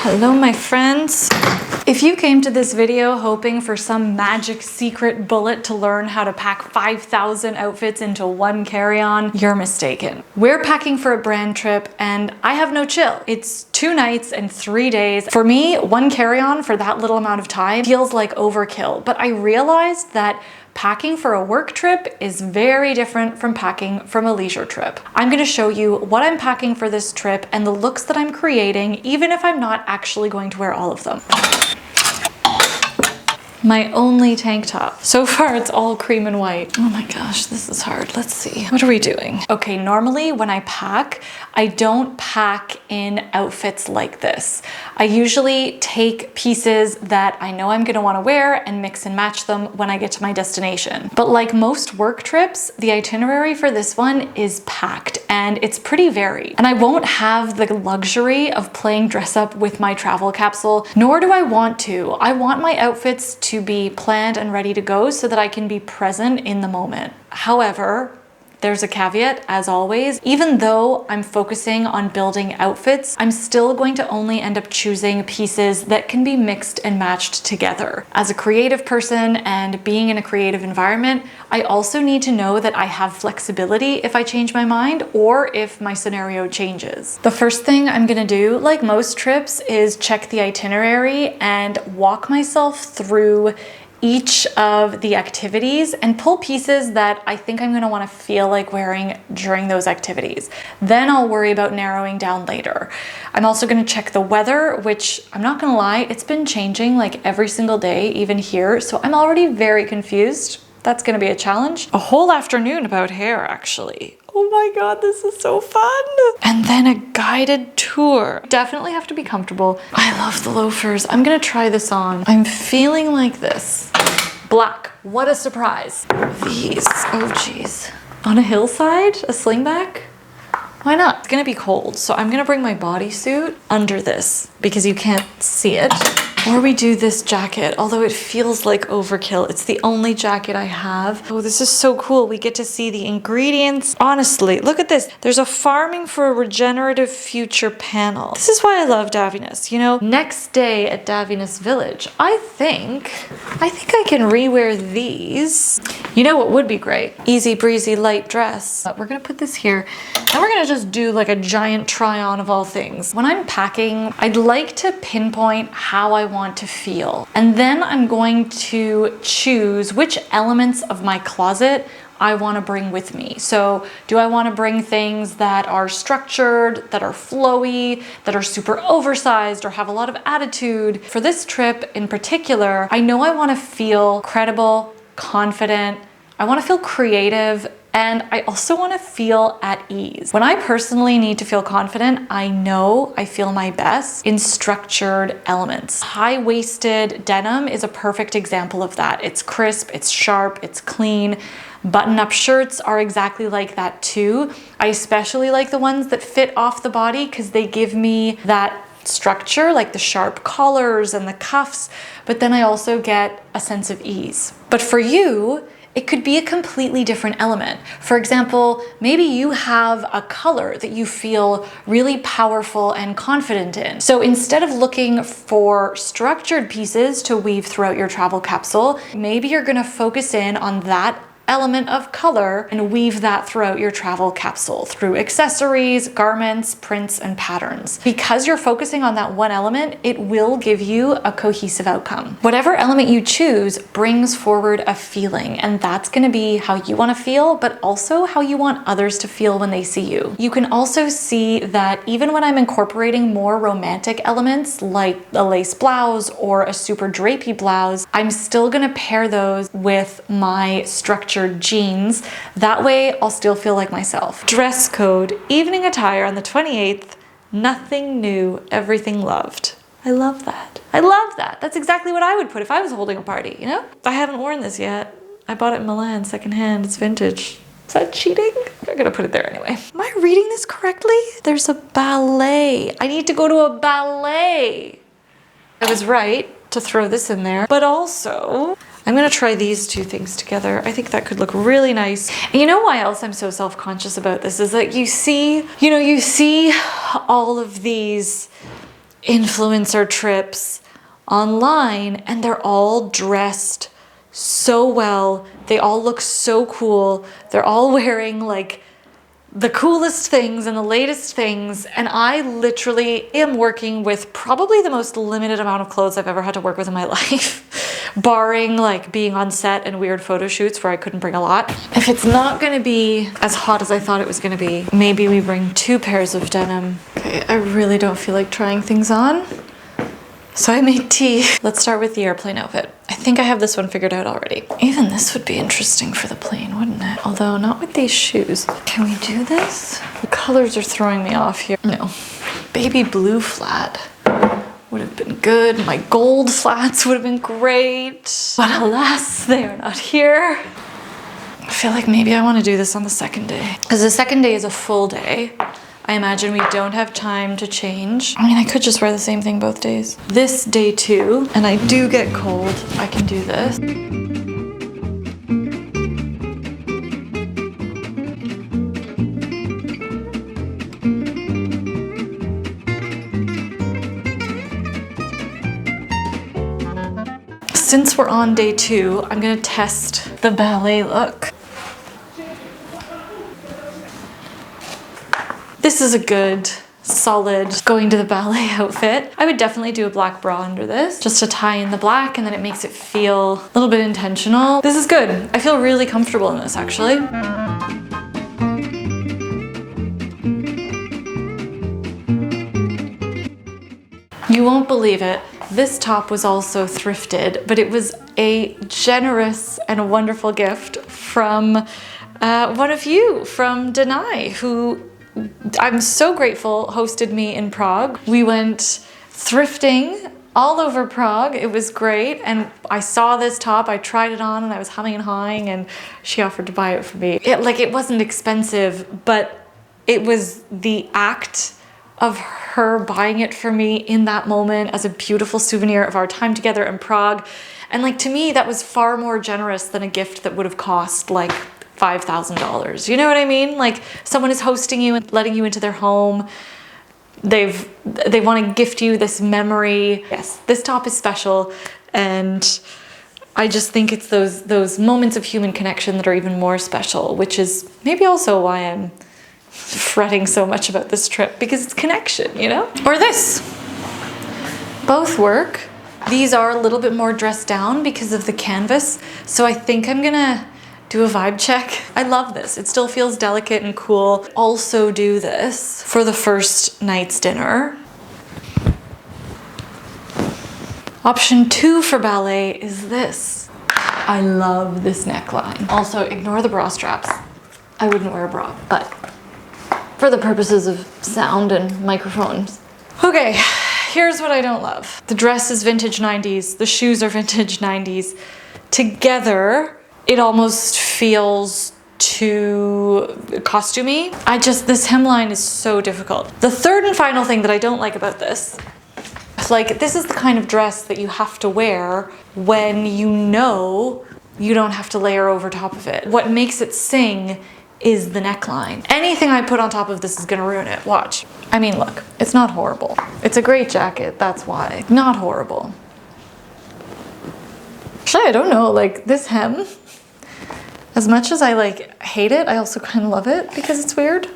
Hello, my friends. If you came to this video hoping for some magic secret bullet to learn how to pack 5,000 outfits into one carry-on, you're mistaken. We're packing for a brand trip and I have no chill. It's 2 nights and 3 days. For me, one carry-on for that little amount of time feels like overkill, but I realized that packing for a work trip is very different from packing from a leisure trip. I'm going to show you what I'm packing for this trip and the looks that I'm creating, even if I'm not actually going to wear all of them. My only tank top. So far it's all cream and white. Oh my gosh, this is hard. Let's see. What are we doing? Okay, normally when I pack, I don't pack in outfits like this. I usually take pieces that I know I'm gonna wanna wear and mix and match them when I get to my destination. But like most work trips, the itinerary for this one is packed and it's pretty varied. And I won't have the luxury of playing dress up with my travel capsule, nor do I want to. I want my outfits to be planned and ready to go so that I can be present in the moment. However, there's a caveat, as always. Even though I'm focusing on building outfits, I'm still going to only end up choosing pieces that can be mixed and matched together. As a creative person and being in a creative environment, I also need to know that I have flexibility if I change my mind or if my scenario changes. The first thing I'm gonna do, like most trips, is check the itinerary and walk myself through each of the activities and pull pieces that I think I'm gonna wanna feel like wearing during those activities. Then I'll worry about narrowing down later. I'm also gonna check the weather, which I'm not gonna lie, it's been changing like every single day, even here, so I'm already very confused. That's gonna be a challenge. A whole afternoon about hair, actually. Oh my God, this is so fun. And then a guided tour. Definitely have to be comfortable. I love the loafers. I'm gonna try this on. I'm feeling like this. Black, what a surprise. These, oh geez. On a hillside, a slingback? Why not? It's gonna be cold, so I'm gonna bring my bodysuit under this because you can't see it. Or we do this jacket, although it feels like overkill. It's the only jacket I have. Oh, this is so cool. We get to see the ingredients. Honestly, look at this. There's a farming for a regenerative future panel. This is why I love Davinus, you know? Next day at Davinus Village, I think I can rewear these. You know what would be great? Easy breezy light dress. We're gonna put this here and we're gonna just do like a giant try on of all things. When I'm packing, I'd like to pinpoint how I want to feel. And then I'm going to choose which elements of my closet I want to bring with me. So do I want to bring things that are structured, that are flowy, that are super oversized or have a lot of attitude? For this trip in particular, I know I want to feel credible, confident, I want to feel creative, and I also want to feel at ease. When I personally need to feel confident, I know I feel my best in structured elements. High-waisted denim is a perfect example of that. It's crisp, it's sharp, it's clean. Button-up shirts are exactly like that too. I especially like the ones that fit off the body because they give me that structure, like the sharp collars and the cuffs, but then I also get a sense of ease. But for you, it could be a completely different element. For example, maybe you have a color that you feel really powerful and confident in. So instead of looking for structured pieces to weave throughout your travel capsule, maybe you're gonna focus in on that element of color and weave that throughout your travel capsule through accessories, garments, prints, and patterns. Because you're focusing on that one element, it will give you a cohesive outcome. Whatever element you choose brings forward a feeling, and that's gonna be how you wanna feel, but also how you want others to feel when they see you. You can also see that even when I'm incorporating more romantic elements like a lace blouse or a super drapey blouse, I'm still gonna pair those with my structured jeans. That way I'll still feel like myself. Dress code, evening attire on the 28th, nothing new, everything loved. I love that. I love that. That's exactly what I would put if I was holding a party, you know? I haven't worn this yet. I bought it in Milan, secondhand, it's vintage. Is that cheating? I'm gonna put it there anyway. Am I reading this correctly? There's a ballet. I need to go to a ballet. I was right to throw this in there, but also I'm gonna try these two things together. I think that could look really nice. And you know why else I'm so self-conscious about this is that you see all of these influencer trips online, and they're all dressed so well. They all look so cool. They're all wearing like the coolest things and the latest things, and I literally am working with probably the most limited amount of clothes I've ever had to work with in my life, barring like being on set and weird photo shoots where I couldn't bring a lot. If it's not gonna be as hot as I thought it was gonna be, maybe we bring 2 pairs of denim. Okay, I really don't feel like trying things on, so I made tea. Let's start with the airplane outfit. I think I have this one figured out already. Even this would be interesting for the plane, wouldn't it? Although not with these shoes. Can we do this? The colors are throwing me off here. No. Baby blue flat would have been good. My gold flats would have been great. But alas, they are not here. I feel like maybe I want to do this on the second day, because the second day is a full day. I imagine we don't have time to change. I mean, I could just wear the same thing both days. This day 2, and I do get cold, I can do this. Since we're on day 2, I'm gonna test the ballet look. This is a good, solid going to the ballet outfit. I would definitely do a black bra under this, just to tie in the black, and then it makes it feel a little bit intentional. This is good. I feel really comfortable in this, actually. You won't believe it. This top was also thrifted, but it was a generous and wonderful gift from one of you, from Denai, who I'm so grateful hosted me in Prague. We went thrifting all over Prague. It was great. And I saw this top, I tried it on, and I was humming and hawing, and she offered to buy it for me. It wasn't expensive, but it was the act of her buying it for me in that moment as a beautiful souvenir of our time together in Prague. And like, to me, that was far more generous than a gift that would have cost like $5,000. You know what I mean? Like, someone is hosting you and letting you into their home. They want to gift you this memory. Yes, this top is special, and I just think it's those moments of human connection that are even more special, which is maybe also why I'm fretting so much about this trip, because it's connection, you know? Or this. Both work. These are a little bit more dressed down because of the canvas, so I think I'm gonna do a vibe check. I love this. It still feels delicate and cool. Also do this for the first night's dinner. Option 2 for ballet is this. I love this neckline. Also, ignore the bra straps. I wouldn't wear a bra, but for the purposes of sound and microphones. Okay, here's what I don't love. The dress is vintage 90s. The shoes are vintage 90s. Together, it almost feels too costumey. This hemline is so difficult. The third and final thing that I don't like about this, like, this is the kind of dress that you have to wear when you know you don't have to layer over top of it. What makes it sing is the neckline. Anything I put on top of this is gonna ruin it. Watch. I mean, look, it's not horrible. It's a great jacket, that's why. Not horrible. Actually, I don't know, like, this hem, as much as I like hate it, I also kind of love it because it's weird.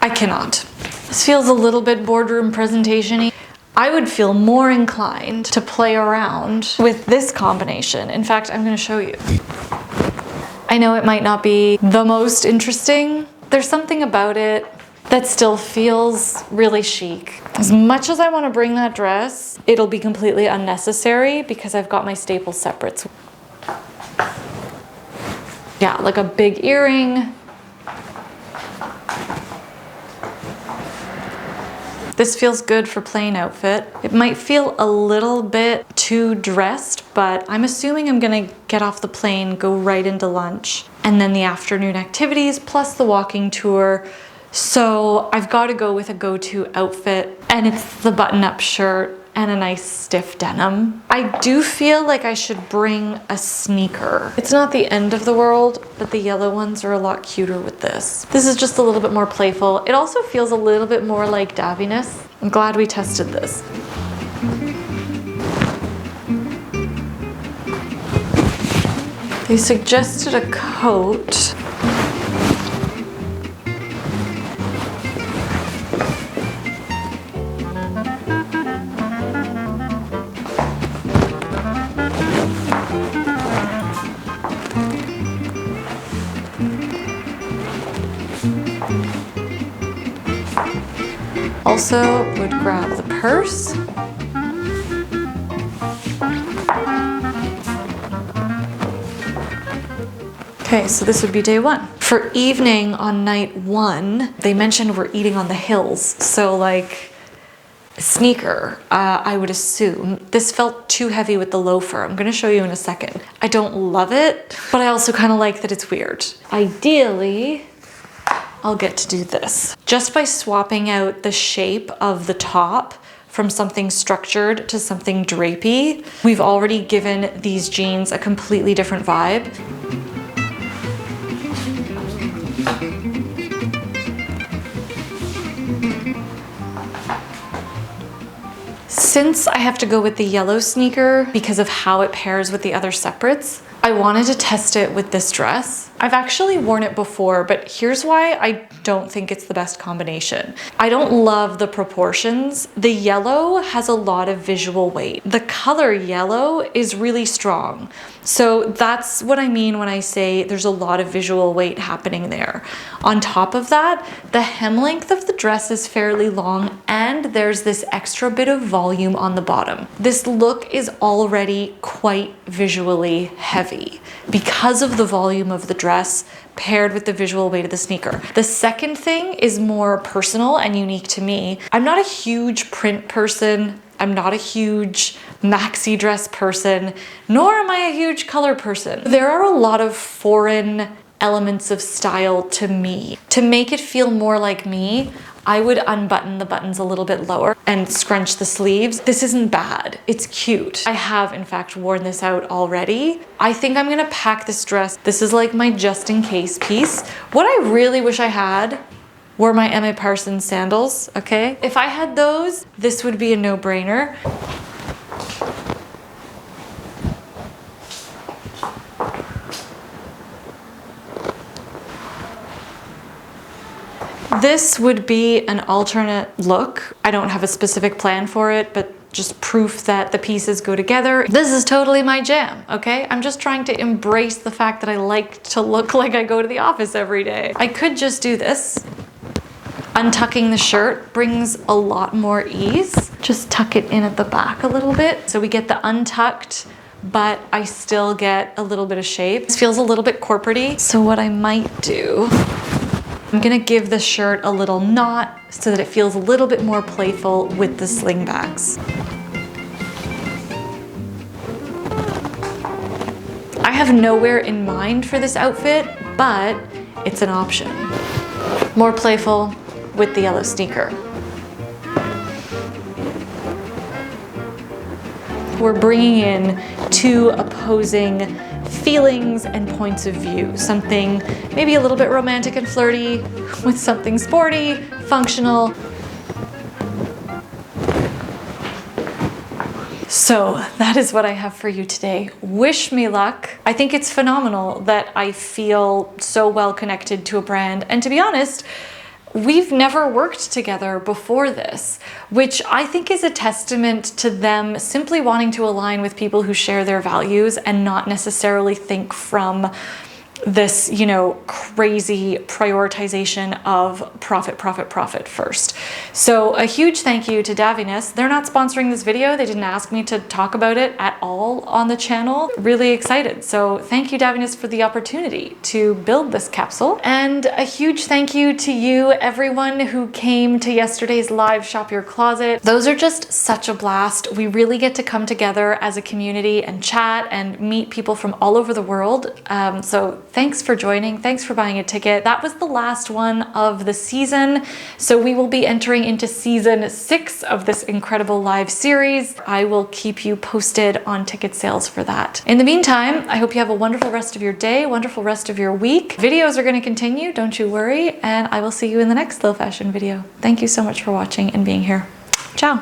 I cannot. This feels a little bit boardroom presentation-y. I would feel more inclined to play around with this combination. In fact, I'm gonna show you. I know it might not be the most interesting. There's something about it that still feels really chic. As much as I want to bring that dress, it'll be completely unnecessary because I've got my staple separates. Yeah, like a big earring. This feels good for plain outfit. It might feel a little bit too dressed, but I'm assuming I'm gonna get off the plane, go right into lunch, and then the afternoon activities plus the walking tour. So I've got to go with a go-to outfit, and it's the button-up shirt and a nice stiff denim. I do feel like I should bring a sneaker. It's not the end of the world, but the yellow ones are a lot cuter with this. This is just a little bit more playful. It also feels a little bit more like Daviness. I'm glad we tested this. They suggested a coat. Also would grab the purse. Okay, so this would be day one. For evening on night one, they mentioned we're eating on the hills. So like a sneaker, I would assume. This felt too heavy with the loafer. I'm gonna show you in a second. I don't love it, but I also kind of like that it's weird. Ideally, I'll get to do this. Just by swapping out the shape of the top from something structured to something drapey, we've already given these jeans a completely different vibe. Since I have to go with the yellow sneaker because of how it pairs with the other separates, I wanted to test it with this dress. I've actually worn it before, but here's why I don't think it's the best combination. I don't love the proportions. The yellow has a lot of visual weight. The color yellow is really strong. So that's what I mean when I say there's a lot of visual weight happening there. On top of that, the hem length of the dress is fairly long and there's this extra bit of volume on the bottom. This look is already quite visually heavy because of the volume of the dress paired with the visual weight of the sneaker. The second thing is more personal and unique to me. I'm not a huge print person. I'm not a huge maxi dress person, nor am I a huge color person. There are a lot of foreign elements of style to me. To make it feel more like me, I would unbutton the buttons a little bit lower and scrunch the sleeves. This isn't bad, it's cute. I have in fact worn this out already. I think I'm gonna pack this dress. This is like my just in case piece. What I really wish I had were my Emma Parsons sandals, okay? If I had those, this would be a no-brainer. This would be an alternate look. I don't have a specific plan for it, but just proof that the pieces go together. This is totally my jam, okay? I'm just trying to embrace the fact that I like to look like I go to the office every day. I could just do this. Untucking the shirt brings a lot more ease. Just tuck it in at the back a little bit. So we get the untucked, but I still get a little bit of shape. This feels a little bit corporate-y. So what I might do, I'm gonna give the shirt a little knot so that it feels a little bit more playful with the slingbacks. I have nowhere in mind for this outfit, but it's an option. More playful with the yellow sneaker. We're bringing in two opposing feelings and points of view. Something maybe a little bit romantic and flirty with something sporty, functional. So that is what I have for you today. Wish me luck. I think it's phenomenal that I feel so well connected to a brand. And to be honest, we've never worked together before this, which I think is a testament to them simply wanting to align with people who share their values and not necessarily think from this, you know, crazy prioritization of profit, profit, profit first. So a huge thank you to Daviness. They're not sponsoring this video. They didn't ask me to talk about it at all on the channel. Really excited. So thank you, Daviness, for the opportunity to build this capsule. And a huge thank you to you, everyone who came to yesterday's live Shop Your Closet. Those are just such a blast. We really get to come together as a community and chat and meet people from all over the world. So thanks for joining. Thanks for buying a ticket. That was the last one of the season. So we will be entering into season 6 of this incredible live series. I will keep you posted on ticket sales for that. In the meantime, I hope you have a wonderful rest of your day, wonderful rest of your week. Videos are going to continue, don't you worry, and I will see you in the next slow fashion video. Thank you so much for watching and being here. Ciao.